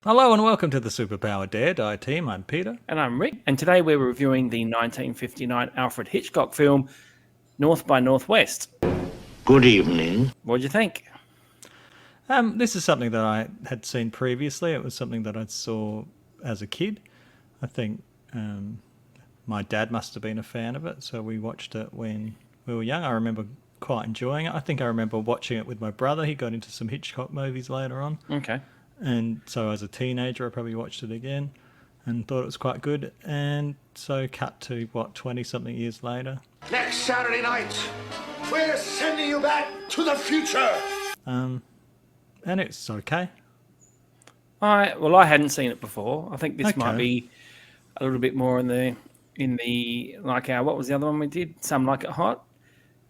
Hello and welcome to the Superpower Dare Die team. I'm Peter. And I'm Rick. And today we're reviewing the 1959 Alfred Hitchcock film, North by Northwest. Good evening. What do you think? This is something that I had seen previously. It was something that I saw as a kid. I think my dad must have been a fan of it, so we watched it when we were young. I remember quite enjoying it. I think I remember watching it with my brother. He got into some Hitchcock movies later on. Okay. And so as a teenager, I probably watched it again and thought it was quite good. And so cut to, 20-something years later. Next Saturday night, we're sending you back to the future. And it's okay. I hadn't seen it before. I think this might be a little bit more in the like our, what was the other one we did? Some Like It Hot.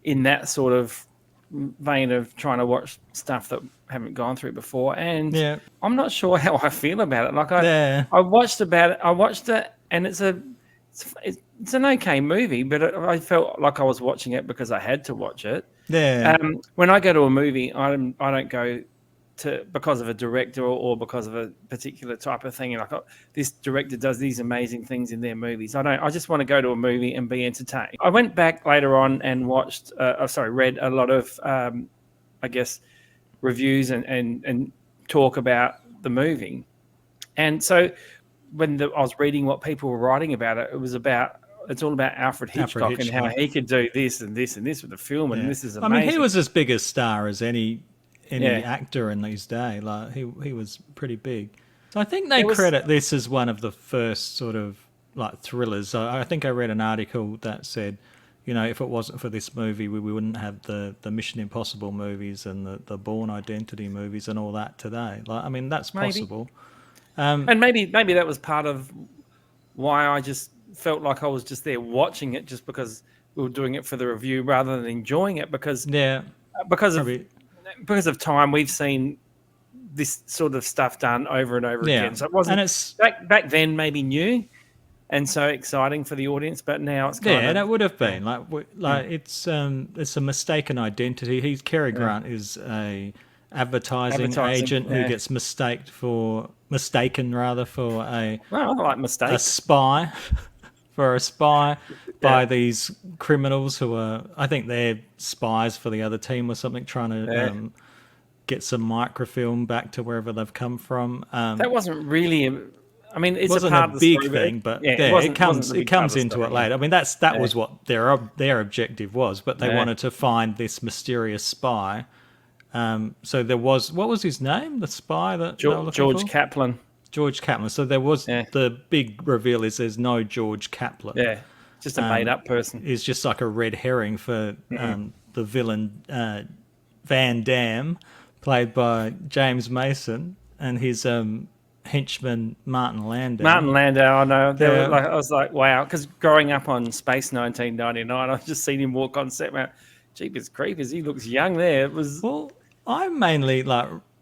In that sort of vein of trying to watch stuff that haven't gone through before, and I'm not sure how I feel about it. Like I watched it, and it's an okay movie, but I felt like I was watching it because I had to watch it. When I go to a movie, I don't go to because of a director or because of a particular type of thing. Like, this director does these amazing things in their movies. I just want to go to a movie and be entertained. I went back later on and read a lot of, I guess, reviews and talk about the movie. And so when I was reading what people were writing about it, it's all about Alfred Hitchcock and how he could do this and this and this with the film, and this is amazing. I mean, he was as big a star as any actor in these days. Like he was pretty big. So I think they credit this as one of the first sort of like thrillers. I think I read an article that said, if it wasn't for this movie, we wouldn't have the Mission Impossible movies and the Bourne Identity movies and all that today. Like, I mean, that's possible. And maybe that was part of why I just felt like I was just there watching it just because we were doing it for the review rather than enjoying it because of time, we've seen this sort of stuff done over and over again. So it wasn't, and it's back then maybe new and so exciting for the audience, but now it's kind of... and it would have been it's a mistaken identity. Cary Grant is a advertising agent who gets mistaken for a spy by these criminals who are, I think they're spies for the other team or something, trying to get some microfilm back to wherever they've come from. That wasn't really, it's wasn't a part a of the big story, thing, but it comes into it later. I mean, that was what their objective was, but they wanted to find this mysterious spy. So there was, what was his name? The spy that George Kaplan. George Kaplan. So there was the big reveal is there's no George Kaplan. Yeah, just a made-up person. He's just like a red herring for the villain Van Damme, played by James Mason, and his henchman Martin Landau. I know. I was like, wow, because growing up on Space 1999, I've just seen him walk on set. Man, Jeepers Creepers, he looks young there. Well, I mainly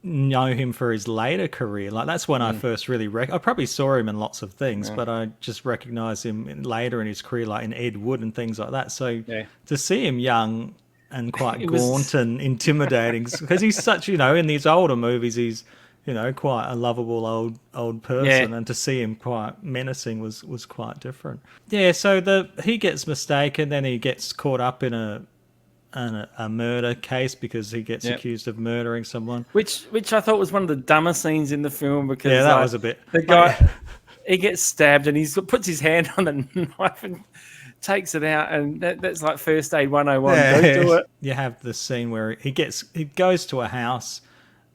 know him for his later career. Like, that's when I first really I probably saw him in lots of things, but I just recognized him later in his career, like in Ed Wood and things like that. So to see him young and quite gaunt and intimidating, because he's such, in these older movies, he's, quite a lovable old person, and to see him quite menacing was quite different. Yeah, so he gets mistaken, then he gets caught up in a murder case because he gets accused of murdering someone, which I thought was one of the dumbest scenes in the film, because that was a bit, the guy he gets stabbed and he puts his hand on the knife and takes it out, and that's like first aid 101. Don't do it. You have the scene where he goes to a house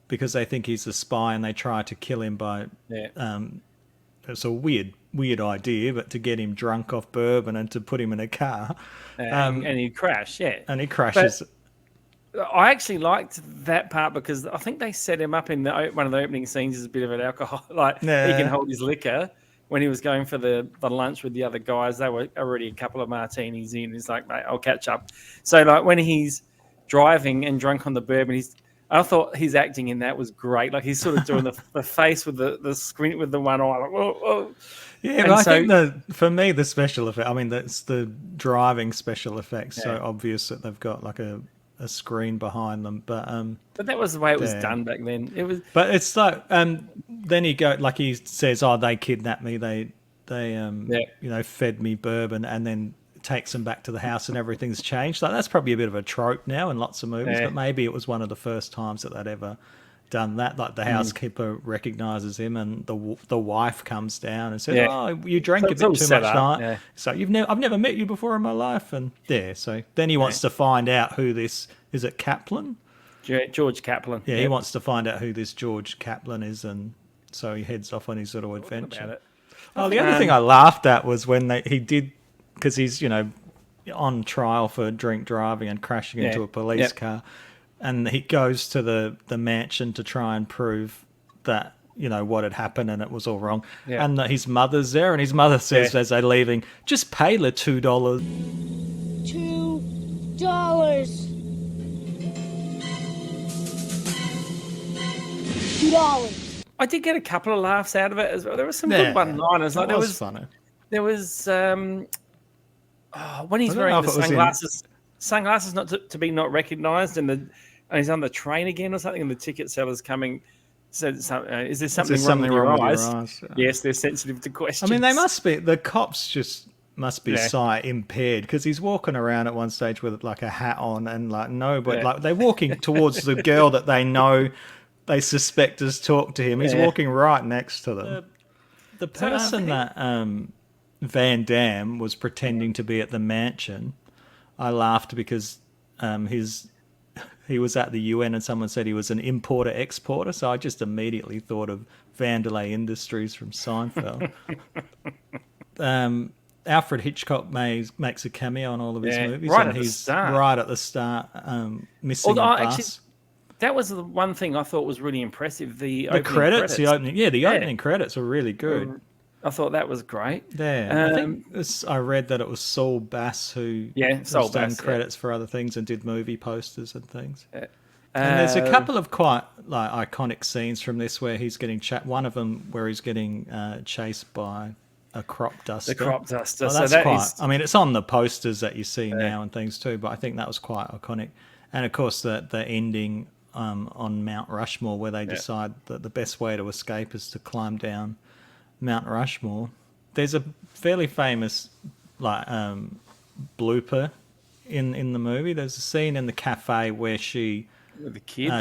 because they think he's a spy and they try to kill him by it's a weird idea, but to get him drunk off bourbon and to put him in a car. And he'd crash, And he crashes. But I actually liked that part because I think they set him up in one of the opening scenes as a bit of an alcoholic. Like, he can hold his liquor. When he was going for the lunch with the other guys, they were already a couple of martinis in. He's like, mate, I'll catch up. So, like, when he's driving and drunk on the bourbon, I thought his acting in that was great. Like, he's sort of doing the face with the squint with the one eye. Like, whoa. Yeah, but I think for me, the special effect, that's the driving special effects. So obvious that they've got like a a screen behind them. But that was the way it was done back then. It was. But it's like then he says, "Oh, they kidnapped me. They fed me bourbon," and then takes them back to the house and everything's changed. Like that's probably a bit of a trope now in lots of movies, but maybe it was one of the first times that they'd ever done that. Like the housekeeper recognizes him, and the wife comes down and says, "Oh, you drank a bit too much tonight. Yeah. So I've never met you before in my life." And so then he wants to find out who this is. It Kaplan? George Kaplan. Yeah, he wants to find out who this George Kaplan is, and so he heads off on his little adventure. Oh, the other thing I laughed at was when he did, because he's on trial for drink driving and crashing into a police car, and he goes to the mansion to try and prove that what had happened and it was all wrong, and that his mother's there, and his mother says as they're leaving, "Just pay the $2." $2. I did get a couple of laughs out of it as well. There were some good one-liners. Like there was funny. There was when he's wearing the sunglasses not to be not recognised, and he's on the train again or something, and the ticket seller's coming. Said, "Is there something wrong with your eyes?" Yes, they're sensitive to questions. I mean, they must be. The cops just must be sight impaired, because he's walking around at one stage with like a hat on and like like they're walking towards the girl that they know. They suspect has talked to him. He's walking right next to them. The person that Van Damme was pretending to be at the mansion, I laughed because he was at the UN and someone said he was an importer-exporter, so I just immediately thought of Vandelay Industries from Seinfeld. Alfred Hitchcock makes a cameo in all of his movies, right and at the start, missing a bus. That was the one thing I thought was really impressive. The opening credits. Opening credits were really good. I thought that was great. Yeah, I think I read that it was Saul Bass who done credits for other things and did movie posters and things. And there's a couple of quite iconic scenes from this where he's getting one of them where he's getting chased by a crop duster. The crop duster. Well, that's I mean, it's on the posters that you see now and things too, but I think that was quite iconic. And of course, the ending on Mount Rushmore, where they decide that the best way to escape is to climb down Mount Rushmore. There's a fairly famous blooper in the movie. There's a scene in the cafe where she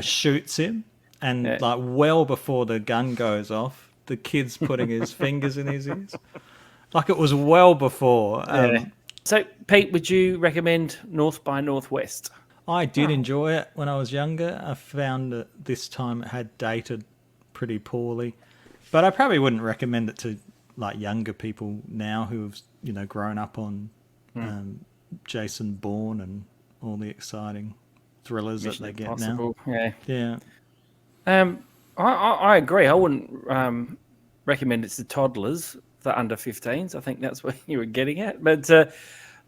shoots him, and well before the gun goes off, the kid's putting his fingers in his ears. Like it was well before. So, Pete, would you recommend North by Northwest? I did enjoy it when I was younger. I found that this time it had dated pretty poorly, but I probably wouldn't recommend it to younger people now who've grown up on Jason Bourne and all the exciting thrillers Mission that they get Impossible. Now. Yeah. I agree. I wouldn't recommend it to toddlers, the under 15s. I think that's what you were getting at. But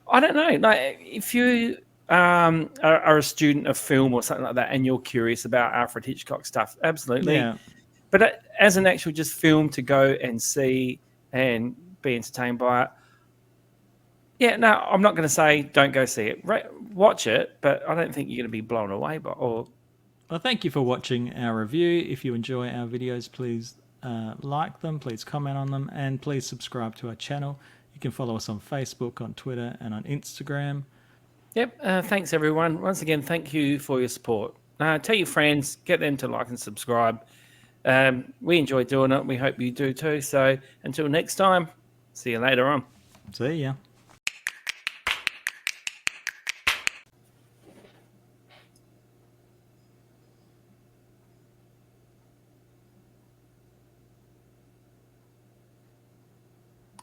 I don't know. If you are a student of film or something like that, and you're curious about Alfred Hitchcock stuff, absolutely. Yeah. But as an actual just film to go and see and be entertained by it, I'm not going to say don't go see it. Watch it, but I don't think you're going to be blown away by. Well, thank you for watching our review. If you enjoy our videos, please like them, please comment on them, and please subscribe to our channel. You can follow us on Facebook, on Twitter, and on Instagram. Yep. Thanks, everyone. Once again, thank you for your support. Tell your friends, get them to like and subscribe. We enjoy doing it. We hope you do too. So until next time, see you later on. See ya.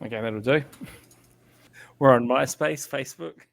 Okay, that'll do. We're on MySpace, Facebook.